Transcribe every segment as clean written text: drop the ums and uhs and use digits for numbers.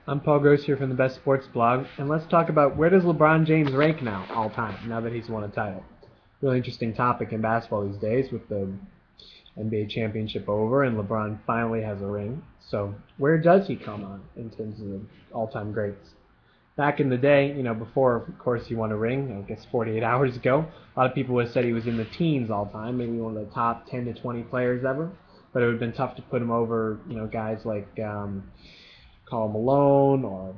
I'm Paul Gross here from the Best Sports Blog, and let's talk about where does LeBron James rank now, all time, now that he's won a title. Really interesting topic in basketball these days with the NBA championship over and LeBron finally has a ring. So where does he come on in terms of the all-time greats? Back in the day, before, of course, he won a ring, I guess 48 hours ago, a lot of people would have said he was in the teens all time, maybe one of the top 10 to 20 players ever. But it would have been tough to put him over, guys like Karl Malone or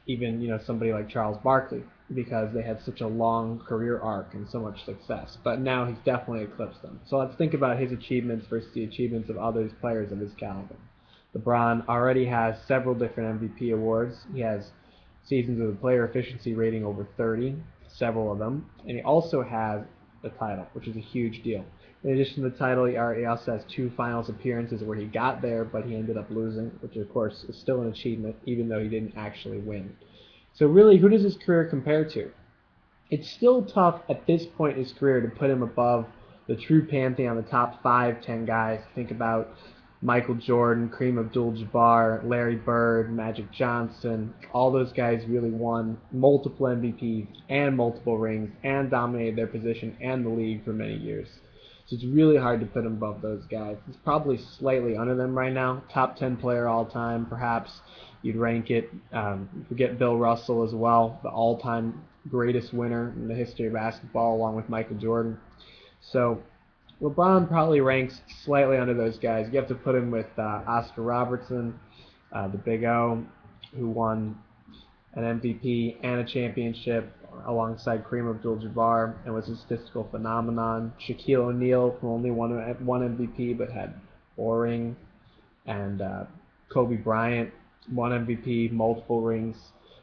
even, somebody like Charles Barkley because they had such a long career arc and so much success. But now he's definitely eclipsed them. So let's think about his achievements versus the achievements of other players of his caliber. LeBron already has several different MVP awards. He has seasons with a player efficiency rating over 30, several of them, and he also has the title, which is a huge deal. In addition to the title, he also has 2 finals appearances where he got there, but he ended up losing, which of course is still an achievement, even though he didn't actually win. So really, who does his career compare to? It's still tough at this point in his career to put him above the true pantheon, the top 5, 10 guys. Think about Michael Jordan, Kareem Abdul-Jabbar, Larry Bird, Magic Johnson. All those guys really won multiple MVPs and multiple rings and dominated their position and the league for many years. So it's really hard to put him above those guys. He's probably slightly under them right now. Top 10 player all time, perhaps you'd rank it. Forget Bill Russell as well, the all-time greatest winner in the history of basketball, along with Michael Jordan. So LeBron probably ranks slightly under those guys. You have to put him with Oscar Robertson, the Big O, who won an MVP and a championship alongside Kareem Abdul-Jabbar and was a statistical phenomenon. Shaquille O'Neal, who only won one MVP but had 4 rings, and Kobe Bryant, 1 MVP, multiple rings.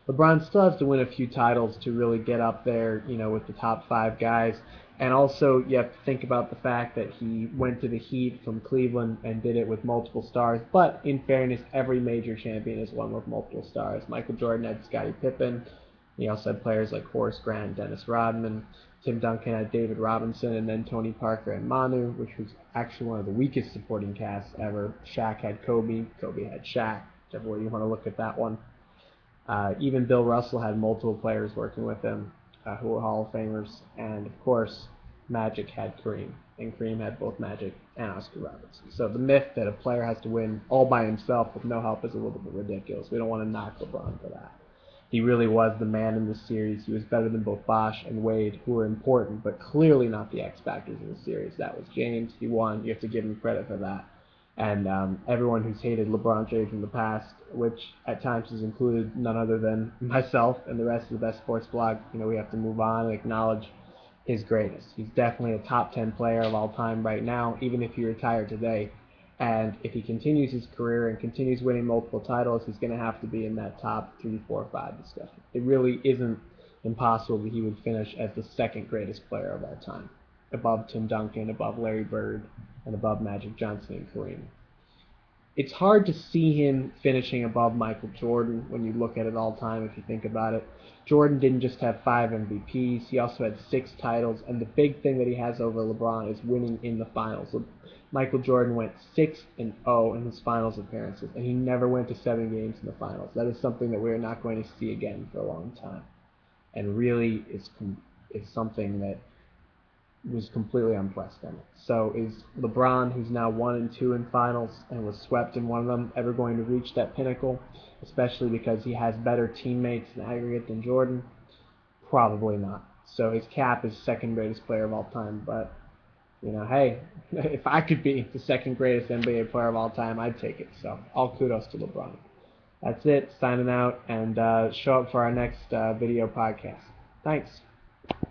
LeBron still has to win a few titles to really get up there, with the top 5 guys. And also, you have to think about the fact that he went to the Heat from Cleveland and did it with multiple stars. But in fairness, every major champion is won with multiple stars. Michael Jordan had Scottie Pippen. He also had players like Horace Grant, Dennis Rodman. Tim Duncan had David Robinson, and then Tony Parker and Manu, which was actually one of the weakest supporting casts ever. Shaq had Kobe. Kobe had Shaq, whichever way you want to look at that one. Even Bill Russell had multiple players working with him who were Hall of Famers. And, of course, Magic had Kareem. And Kareem had both Magic and Oscar Robertson. So the myth that a player has to win all by himself with no help is a little bit ridiculous. We don't want to knock LeBron for that. He really was the man in this series. He was better than both Bosh and Wade, who were important, but clearly not the X factors in the series. That was James. He won. You have to give him credit for that. And everyone who's hated LeBron James in the past, which at times has included none other than myself and the rest of the Best Sports Blog, we have to move on and acknowledge his greatness. He's definitely a top 10 player of all time right now, even if he retired today. And if he continues his career and continues winning multiple titles, he's going to have to be in that top 3, 4, 5 discussion. It really isn't impossible that he would finish as the second greatest player of all time, above Tim Duncan, above Larry Bird, and above Magic Johnson and Kareem. It's hard to see him finishing above Michael Jordan when you look at it all time, if you think about it. Jordan didn't just have 5 MVPs, he also had 6 titles, and the big thing that he has over LeBron is winning in the finals. Michael Jordan went 6-0 in his finals appearances, and he never went to 7 games in the finals. That is something that we are not going to see again for a long time, and really is something that was completely unprecedented. So is LeBron, who's now 1-2 in finals and was swept in one of them, ever going to reach that pinnacle, especially because he has better teammates in aggregate than Jordan? Probably not. So his cap is second greatest player of all time, but hey, if I could be the second greatest NBA player of all time, I'd take it. So all kudos to LeBron. That's it, signing out, and show up for our next video podcast. Thanks.